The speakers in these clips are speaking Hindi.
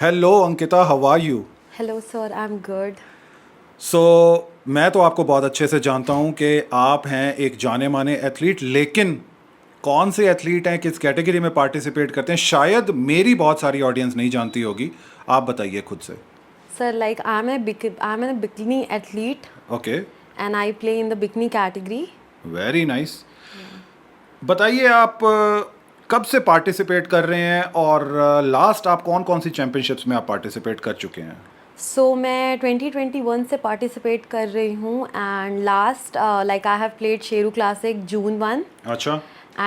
Hello Ankita, how are you? Hello, sir. I'm good. So मैं तो आपको बहुत अच्छे से जानता हूँ कि आप हैं एक जाने माने एथलीट, लेकिन कौन से एथलीट हैं, किस कैटेगरी में पार्टिसिपेट करते हैं, शायद मेरी बहुत सारी ऑडियंस नहीं जानती होगी। आप बताइए खुद से। Sir, like I'm a bikini athlete okay, and I play in the bikini category. Very nice. Yeah. बताइए आप कब से पार्टिसिपेट कर रहे हैं और लास्ट आप कौन कौन सी चैम्पियनशिप्स में आप पार्टिसिपेट कर चुके हैं? So मैं 2021 से participate कर रही हूँ and last like I have played Sheru Classic June 1 अच्छा,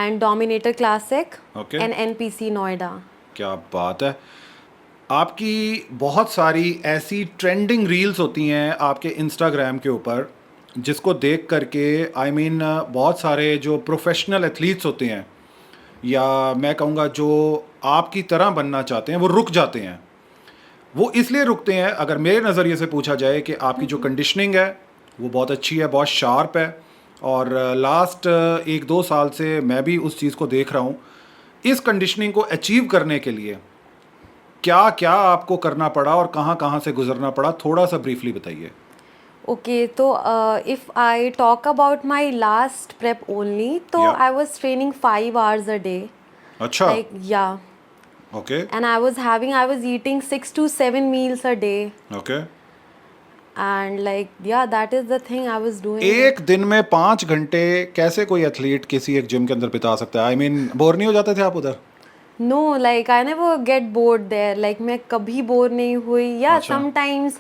and Dominator Classic okay, and NPC Noida. क्या बात है। आपकी बहुत सारी ऐसी ट्रेंडिंग रील्स होती हैं आपके इंस्टाग्राम के ऊपर, जिसको देख करके बहुत सारे जो प्रोफेशनल एथलीट्स होते हैं, या मैं कहूँगा जो आपकी तरह बनना चाहते हैं, वो रुक जाते हैं। वो इसलिए रुकते हैं, अगर मेरे नज़रिए से पूछा जाए, कि आपकी जो कंडीशनिंग है वो बहुत अच्छी है, बहुत शार्प है। और लास्ट 1-2 साल से मैं भी उस चीज़ को देख रहा हूँ। इस कंडीशनिंग को अचीव करने के लिए क्या क्या आपको करना पड़ा और कहाँ कहाँ से गुजरना पड़ा, थोड़ा सा ब्रीफली बताइए। Okay, तो if I talk about my last prep only, तो या, I was training 5 hours a day. अच्छा, Like yeah, okay, and I was eating 6 to 7 meals a day. Okay. And like yeah, that is the thing I was doing एक it. दिन में 5 घंटे कैसे कोई एथलीट किसी एक जिम के अंदर बिता सकता है? बोर नहीं हो जाते थे आप उधर? No, like I never get bored there. Like मैं कभी बोर नहीं हुई. Yeah, अच्छा, sometimes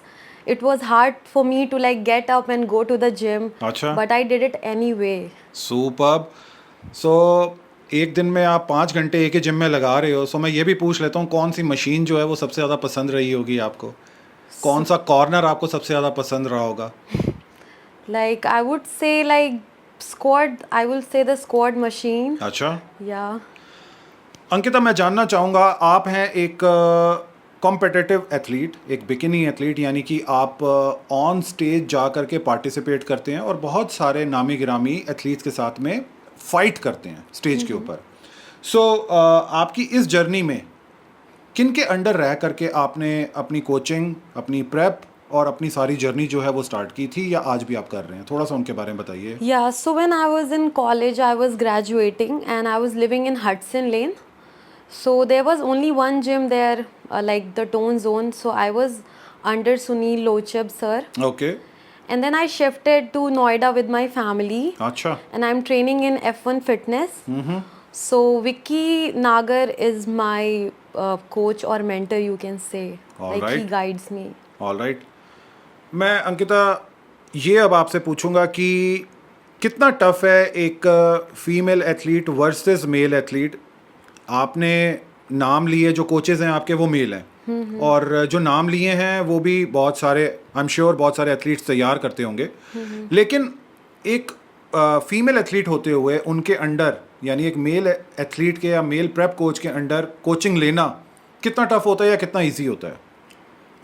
it was hard for me to like get up and go to the gym, अच्छा, but I did it anyway. Superb. So एक दिन में आप 5 घंटे एक ही जिम में लगा रहे हो, सो मैं ये भी पूछ लेता हूँ, कौन सी मशीन जो है वो सबसे ज़्यादा पसंद रही होगी आपको? कौन So, सा कॉर्नर आपको सबसे ज़्यादा पसंद रहा होगा? like I would say like squat. I will say the squat machine. अच्छा, Yeah. अंकिता, मैं जानना चाहूँगा, आप हैं एक कॉम्पिटिटिव एथलीट, एक बिकिनी एथलीट, यानी कि आप ऑन स्टेज जा कर के पार्टिसिपेट करते हैं और बहुत सारे नामी गिरामी एथलीट्स के साथ में फाइट करते हैं स्टेज के ऊपर। सो आपकी इस जर्नी में किन के अंडर रह करके आपने अपनी कोचिंग, अपनी प्रेप और अपनी सारी जर्नी जो है वो स्टार्ट की थी, या आज भी आप कर रहे हैं? थोड़ा सा उनके बारे में बताइए। Yeah, so when I was in college, I was graduating and I was living in Hudson Lane. So there was only one gym there, like the Tone Zone. So I was under Sunil Lochab sir. Okay, And then I shifted to Noida with my family. अच्छा, And I'm training in F1 Fitness. So Vicky Nagar is my coach or mentor, you can say. All Like he right. guides me. Alright. मैं अंकिता ये अब आपसे पूछूंगा कि कितना टफ है एक female athlete versus male athlete. आपने नाम लिए, जो कोचेज हैं आपके वो मेल हैं, और जो नाम लिए हैं वो भी बहुत सारे, आई एम श्योर बहुत सारे एथलीट्स तैयार करते होंगे। लेकिन एक फीमेल एथलीट होते हुए उनके अंडर, यानी एक मेल एथलीट के या मेल प्रेप कोच के अंडर कोचिंग लेना कितना टफ होता है या कितना ईजी होता है?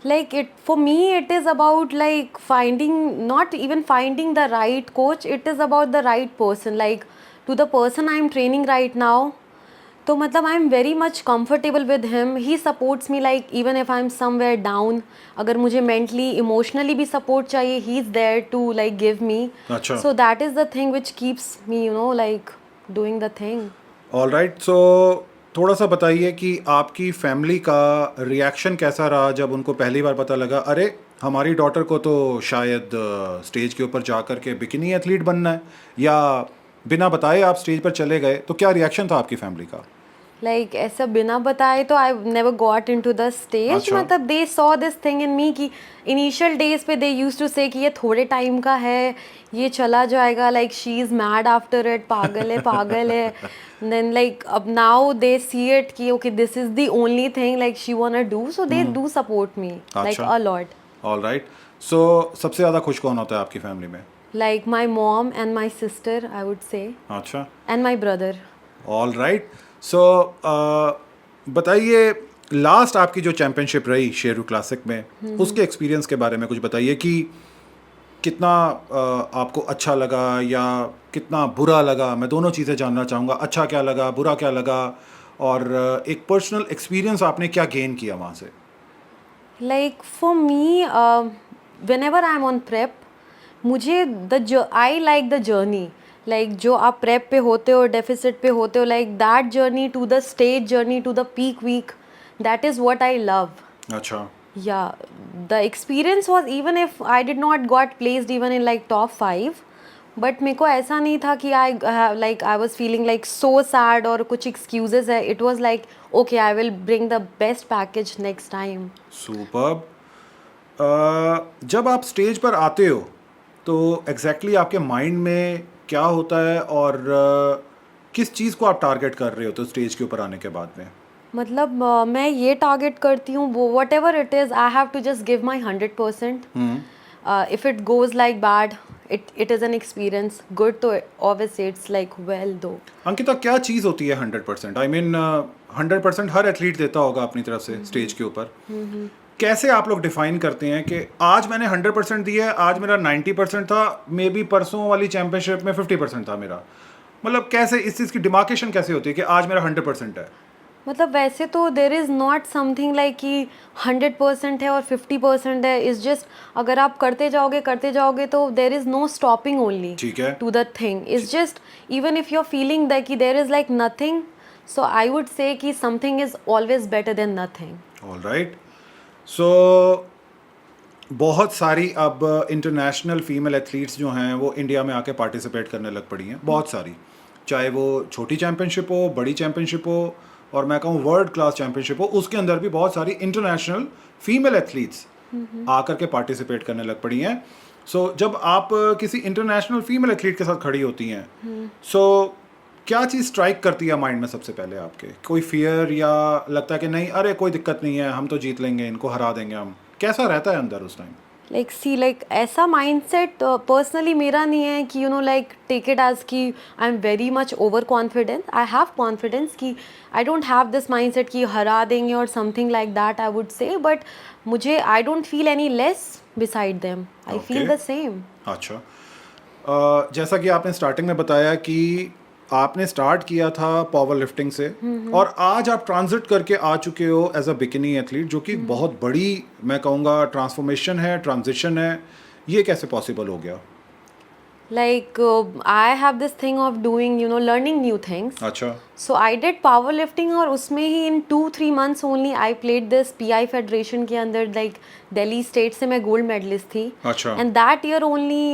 Like it for me, it is about like finding, not even finding the right coach, it is about the right person. Like to the person I am training right now, तो मतलब I am very much comfortable with him. He supports me like even if I am somewhere down, अगर मुझे mentally, emotionally भी support चाहिए, he is there to like give me. अच्छा, So that is the thing which keeps me, you know, like doing the thing. Alright. So थोड़ा सा बताइए कि आपकी फैमिली का रिएक्शन कैसा रहा जब उनको पहली बार पता लगा, अरे हमारी डॉटर को तो शायद स्टेज के ऊपर जा कर के बिकिनी एथलीट बनना है, या बिना बताए आप स्टेज पर चले गए, तो क्या रिएक्शन था आपकी फैमिली का? लाइक ऐसा बिना बताए तो I never got into the stage. अच्छा, मतलब they saw this thing in me कि इनिशियल डेज पे दे यूज्ड टू से कि ये थोड़े टाइम का है, ये चला जाएगा, like she is mad after it, पागल है पागल है। देन लाइक अब नाउ दे सी इट कि okay this is the only thing like she want to do, so they do support me like a lot. Alright. So सबसे ज़्यादा खुश कौन होता है आपकी फैमिली में? Like my mom and my sister I would say, अच्छा, and my brother. All right. So बताइए, लास्ट आपकी जो चैम्पियनशिप रही शेरू क्लासिक में, उसके एक्सपीरियंस के बारे में कुछ बताइए कि कितना आपको अच्छा लगा या कितना बुरा लगा। मैं दोनों चीज़ें जानना चाहूँगा, अच्छा क्या लगा, बुरा क्या लगा, और एक पर्सनल एक्सपीरियंस आपने क्या गेन किया वहाँ से? Like for me, whenever I'm on prep, मुझे I like the journey. Like जो आप prep पे होते हो, deficit पे होते हो, like that journey to the stage journey to the peak week, that is what I love. अच्छा. Yeah, the experience was, even if I did not got placed even in like top 5, but मेरे को ऐसा नहीं था कि I was feeling like so sad और कुछ excuses है. It was like okay, I will bring the best package next time. Superb. जब आप स्टेज पर आते हो तो एग्जैक्टली आपके माइंड में क्या होता है और किस चीज़ को आप टारगेट कर रहे हो तो स्टेज के ऊपर आने के बाद में? मतलब मैं ये टारगेट करती हूँ, वो whatever it is, I have to just give my 100%. If it goes like bad, it is an experience. Good, तो obviously it's like well though. Ankita, क्या चीज़ होती है 100%? आई मीन 100% हर एथलीट देता होगा अपनी तरफ से स्टेज के ऊपर. कैसे आप लोग डिफाइन करते हैं कि आज मैंने 100% दिया है, आज मेरा 90% था, मे बी परसों वाली चैंपियनशिप में 50% था मेरा? मतलब कैसे इस चीज़ की डिमार्केशन कैसे होती है कि आज मेरा 100% है? मतलब वैसे तो there is not something like कि 100% है और 50% है. इज़ जस्ट अगर आप करते जाओगे तो there is no stopping only ठीक है. To the thing. Is just even if you are feeling that कि there is like nothing, so I would say कि something is always better than nothing. Alright. So बहुत सारी अब इंटरनेशनल फीमेल एथलीट्स जो हैं वो इंडिया में आके पार्टिसिपेट करने लग पड़ी हैं, बहुत सारी. चाहे वो छोटी चैम्पियनशिप हो, बड़ी चैम्पियनशिप हो, और मैं कहूँ वर्ल्ड क्लास चैम्पियनशिप हो, उसके अंदर भी बहुत सारी इंटरनेशनल फीमेल एथलीट्स आकर के पार्टिसिपेट करने लग पड़ी हैं. सो जब आप किसी इंटरनेशनल फीमेल एथलीट के साथ खड़ी होती हैं, सो क्या चीज़ स्ट्राइक करती है माइंड में सबसे पहले आपके? कोई फियर या लगता है कि नहीं, अरे कोई दिक्कत नहीं है, हम तो जीत लेंगे, इनको हरा देंगे हम? कैसा रहता है अंदर उस टाइम? लाइक ऐसा माइंडसेट पर्सनली मेरा नहीं है कि लाइक टेक इट एज कि I am very much over confident. I have confidence कि I don't have this mindset कि हरा देंगे और something like that I would say. But मुझे I don't feel any less beside them. I feel the same. अच्छा. जैसा कि आपने स्टार्टिंग में बताया कि आपने स्टार्ट किया था पावर लिफ्टिंग से और आज आप ट्रांजिट करके आ चुके हो एज अ बिकिनी एथलीट, जो कि बहुत बड़ी, मैं कहूँगा, ट्रांसफॉर्मेशन है, ट्रांजिशन है. ये कैसे पॉसिबल हो गया? Like I have this thing of doing learning new things. अच्छा. So I did powerlifting और उसमें ही in 2-3 months only I played this PI Federation के अंदर, like Delhi State से मैं gold medalist थी. अच्छा. And that year only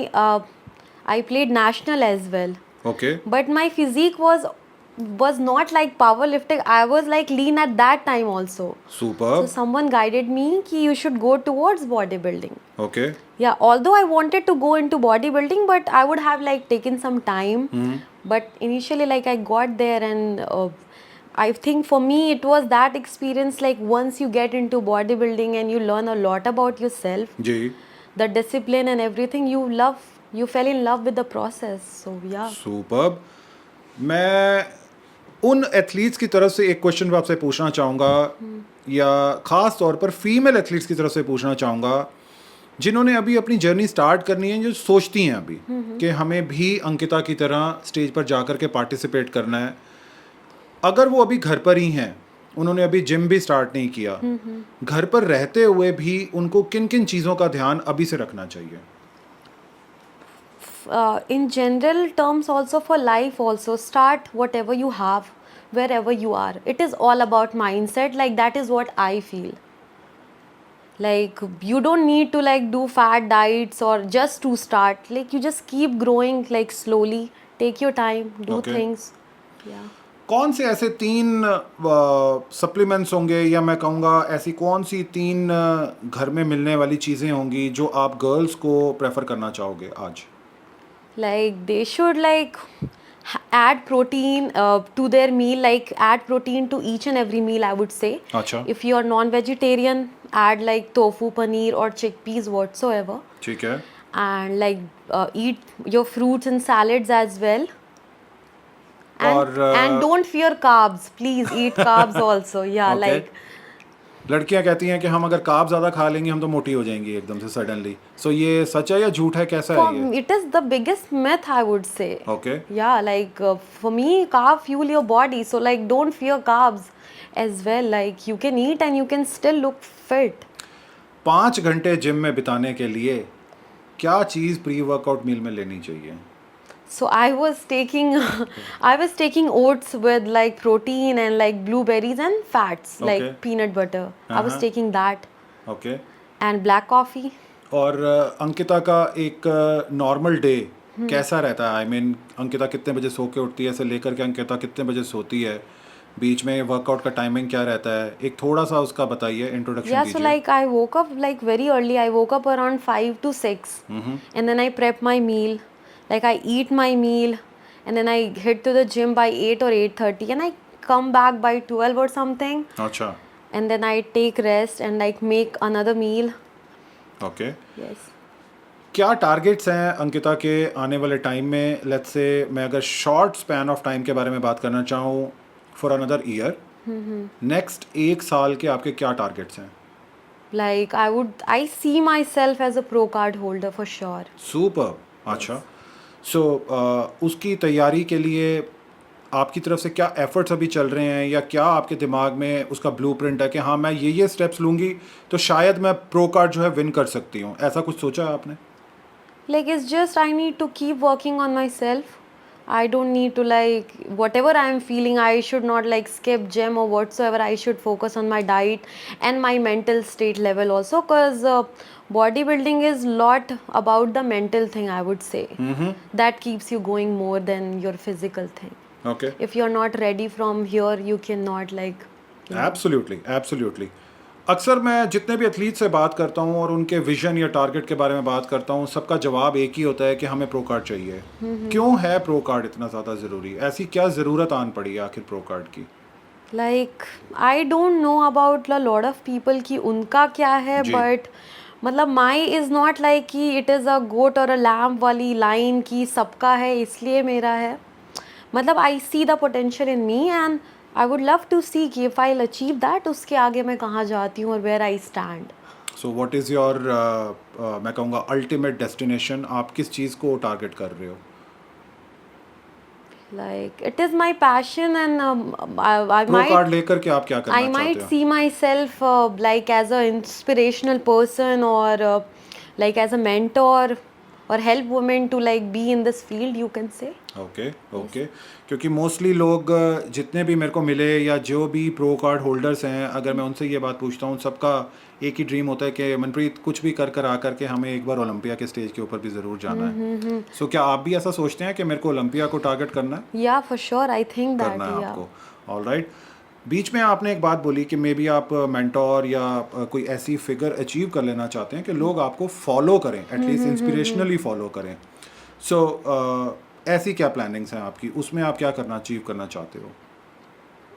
I played national as well. Okay. But my physique was not like powerlifting. I was like lean at that time also. Superb. So someone guided me कि you should go towards bodybuilding. Okay. Yeah, although I wanted to go into bodybuilding, but I would have like taken some time. But initially, like I got there, and I think for me it was that experience. Like once you get into bodybuilding and you learn a lot about yourself, जी. the discipline and everything, you fell in love with the process. So yeah. Superb. मैं उन एथलीट्स की तरफ से एक क्वेश्चन आपसे पूछना चाहूँगा, या ख़ास तौर पर फीमेल एथलीट्स की तरफ से पूछना चाहूँगा जिन्होंने अभी अपनी जर्नी स्टार्ट करनी है, जो सोचती हैं अभी कि हमें भी अंकिता की तरह स्टेज पर जाकर के पार्टिसिपेट करना है. अगर वो अभी घर पर ही हैं, उन्होंने अभी जिम भी स्टार्ट नहीं किया, घर पर रहते हुए भी उनको किन किन चीज़ों का ध्यान अभी से रखना चाहिए? In general terms, also for life, also start whatever you have, wherever you are. It is all about mindset. Like that is what I feel. Like you don't need to like do fat diets or just to start. Like you just keep growing like slowly. Take your time, do Okay. things. Yeah. कौन से ऐसे 3 सप्लीमेंट्स होंगे, या मैं कहूँगा ऐसी कौन सी 3 घर में मिलने वाली चीज़ें होंगी जो आप गर्ल्स को प्रेफर करना चाहोगे आज? Like they should like add protein to their meal. Like add protein to each and every meal, I would say. अच्छा. If you are non-vegetarian, add like tofu, paneer or chickpeas whatsoever. ठीक है. And like eat your fruits and salads as well. And don't fear carbs. Please eat carbs also. Yeah, Okay. like लड़कियां कहती हैं कि हम अगर कार्ब ज़्यादा खा लेंगे हम तो मोटी हो जाएंगी एकदम से सडनली. सो ये सच है या झूठ है, कैसा है ये? it is the biggest myth, I would say. Okay. Yeah, like for me, carb fuel your body. So like don't fear carbs as well. Like you can eat and you can still look fit. 5 घंटे जिम में बिताने के लिए क्या चीज़ प्री वर्कआउट मील में लेनी चाहिए? So I was taking I was taking oats with like protein and like blueberries and fats Okay. like peanut butter. I was Uh-huh. taking that okay. and black coffee. और अंकिता का एक नॉर्मल डे कैसा रहता है? आई मीन अंकिता कितने बजे सो के उठती है से लेकर के अंकिता कितने बजे सोती है? बीच में वर्कआउट का टाइमिंग क्या रहता है? एक थोड़ा सा उसका बताइए, इंट्रोडक्शन Yeah, so दीजिए। like I woke up like very early. I woke up around 5 to 6 and then I prep my meal. Like I eat my meal and then I head to the gym by 8 or 8:30 and I come back by 12 or something अच्छा, and then I take rest and like make another meal. Okay. Yes. क्या टारगेट्स हैं अंकिता के आने वाले टाइम में? लेट्स से मैं अगर शॉर्ट स्पैन ऑफ टाइम के बारे में बात करना चाहूँ फॉर अनदर ईयर, नेक्स्ट 1 साल के आपके क्या टारगेट्स हैं? Like I see myself as a pro card holder for sure. Super. अच्छा, सो उसकी तैयारी के लिए आपकी तरफ से क्या एफर्ट्स अभी चल रहे हैं, या क्या आपके दिमाग में उसका ब्लूप्रिंट है कि हाँ मैं ये स्टेप्स लूँगी तो शायद मैं प्रो कार्ड जो है विन कर सकती हूँ? ऐसा कुछ सोचा है आपने? Like it's just I need to keep working on myself. I don't need to like whatever I am feeling I should not like skip gym or whatsoever. I should focus on my diet and my mental state level also because bodybuilding is lot about the mental thing I would say. That keeps you going more than your physical thing. Okay, If you're not ready from here you cannot like absolutely absolutely. अक्सर मैं जितने भी एथलीट से बात करता हूँ और उनके विजन या टारगेट के बारे में बात करता हूँ, सबका जवाब एक ही होता है कि हमें प्रो कार्ड चाहिए। क्यों है प्रो कार्ड इतना ज़्यादा ज़रूरी? ऐसी क्या ज़रूरत आन पड़ी है आखिर प्रो कार्ड की? like I don't know about a lot of people कि उनका क्या है जी। but मतलब my is not like कि it is a goat or a lamb वाली line कि सबका है इसलिए मेरा है। मतलब I see the potential in me and I would love to see कि if I'll achieve that उसके आगे मैं कहाँ जाती हूँ और where I stand. So what is your मैं कहूँगा अल्टीमेट डेस्टिनेशन? आप किस चीज़ को टारगेट कर रहे हो? Like it is my passion and I pro card might लेकर के आप क्या करना I चाहते might हो? see myself like as a inspirational person or like as a mentor or help women to like be in this field you can say. Okay okay, क्योंकि मोस्टली लोग जितने भी मेरे को मिले या जो भी प्रो कार्ड होल्डर्स हैं, अगर मैं उनसे ये बात पूछता हूँ, सबका एक ही ड्रीम होता है कि मनप्रीत कुछ भी कर कर आ करके हमें एक बार ओलंपिया के स्टेज के ऊपर भी ज़रूर जाना है। सो क्या आप भी ऐसा सोचते हैं कि मेरे को ओलंपिया को टारगेट करना है? Yeah, for sure. I think that करना है yeah. आपको। ऑलराइट। बीच में आपने एक बात बोली कि मे बी आप मेंटोर या कोई ऐसी फिगर अचीव कर लेना चाहते हैं कि लोग आपको फॉलो करें, एटलीस्ट इंस्पिरेशनली फॉलो करें। सो ऐसी क्या प्लानिंग्स हैं आपकी? उसमें आप क्या करना अचीव करना चाहते हो?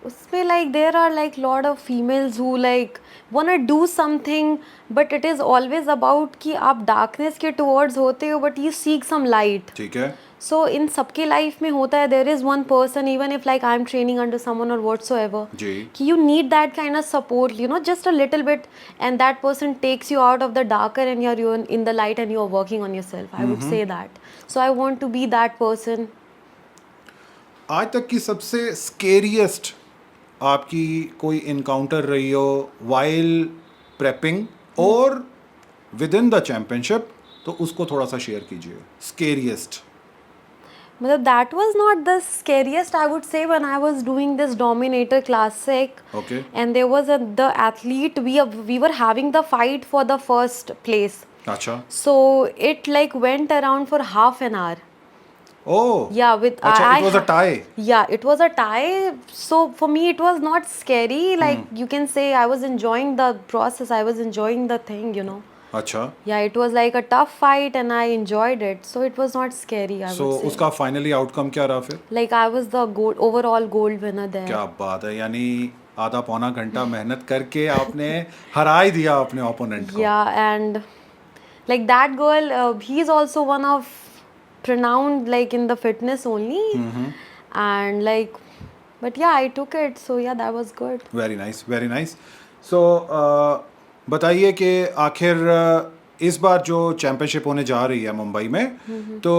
उसमें like there are like lot of females who like wanna do something but it is always about कि आप darkness के towards होते हो but you seek some light. ठीक है। So इन सबके life में होता है there is one person even if like I'm training under someone or whatsoever जी। कि you need that kind of support you know just a little bit and that person takes you out of the darker and you're in the light and you're working on yourself. I would say that. So I want to be that person. आज तक की सबसे स्केरियस्ट आपकी कोई इनकाउंटर रही हो वाइल प्रेपिंग और विद इन द चैम्पियनशिप, तो उसको थोड़ा सा शेयर कीजिए। स्केरियस्ट मतलब that was not the scariest I would say when I was doing this Dominator Classic. Okay. And there was the athlete we were having the fight for the first place. अच्छा। So it like went around for half an hour. Oh Yeah, with अच्छा, it was a I tie. yeah, it was a tie. So for me it was not scary. Like you can say I was enjoying the process. I was enjoying the thing, you know. अच्छा, Yeah, it was like a tough fight and I enjoyed it. So it was not scary, I so would say. उसका फाइनली आउटकम क्या रहा फिर? Like I was the overall gold winner there. क्या बात है, यानी आधा पौना घंटा मेहनत करके आपने हरा ही दिया अपने ओपोनेंट को। Yeah, and like that girl, he's also one of renowned like in the fitness only. And like, but yeah, I took it. So yeah, that was good. Very nice, very nice. So बताइए कि आखिर इस बार जो चैम्पियनशिप होने जा रही है मुंबई में, तो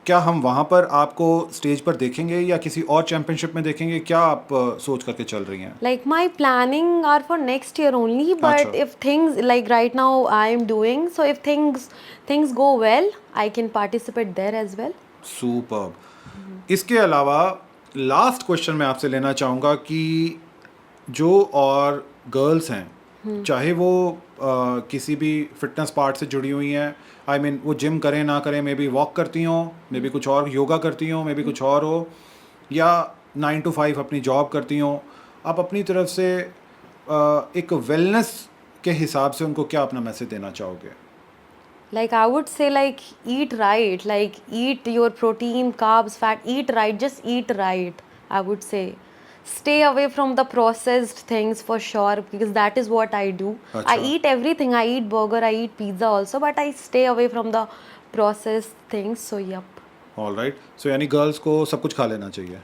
क्या हम वहाँ पर आपको स्टेज पर देखेंगे या किसी और चैंपियनशिप में देखेंगे? क्या आप सोच करके चल रही हैं? Like my planning are for next year only, but अच्छा। if things like right now I am doing, so if things go well, I can participate there as well. Superb. इसके अलावा लास्ट क्वेश्चन मैं आपसे लेना चाहूँगा कि जो और गर्ल्स हैं, चाहे वो किसी भी फिटनेस पार्ट से जुड़ी हुई हैं, आई मीन वो जिम करें ना करें, मे बी वॉक करती हों, मे बी कुछ और योगा करती हों, मे बी कुछ और हो, या 9 to 5 अपनी जॉब करती हों, आप अपनी तरफ से एक वेलनेस के हिसाब से उनको क्या अपना मैसेज देना चाहोगे? Like I would say, like eat right, like eat your protein, carbs, fat, eat right, just eat right. I would say stay away from the processed things for sure, because that is what I do. I अच्छा। eat everything. I eat burger, I eat pizza also, but I stay away from the processed things. So yep. All right. So यानी गर्ल्स को सब कुछ खा लेना चाहिए।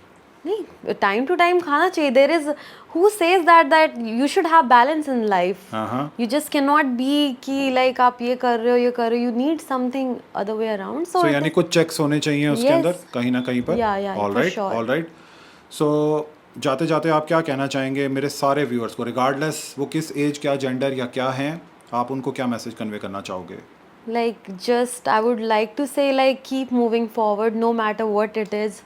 नहीं, टाइम टू टाइम खाना चाहिए. There is who says that you should have balance in life. हाँ। You just can not be कि लाइक आप ये कर रहे हो, ये कर रहे हो. You need something other way around. So यानी कुछ चेक्स होने चाहिए उसके Yes. अंदर कहीं ना कहीं पर। Yeah, all for right, sure. All right. So जाते जाते आप क्या कहना चाहेंगे मेरे सारे व्यूअर्स को, रिगार्डलेस वो किस एज, क्या जेंडर या क्या हैं, आप उनको क्या मैसेज कन्वे करना चाहोगे? like just I would like to say, like keep moving forward no matter what it is.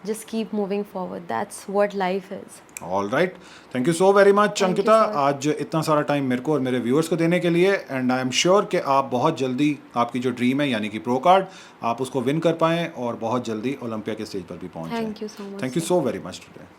Just keep moving forward. That's what life is. All right, thank you so very much you, Ankita, sir. आज इतना सारा टाइम मेरे को और मेरे व्यूअर्स को देने के लिए। एंड आई एम श्योर कि आप बहुत जल्दी आपकी जो ड्रीम है यानी कि प्रो कार्ड, आप उसको विन कर पाएँ और बहुत जल्दी ओलंपिया के स्टेज पर भी पहुँच जाएं। Thank you so much, thank you sir. So very much today.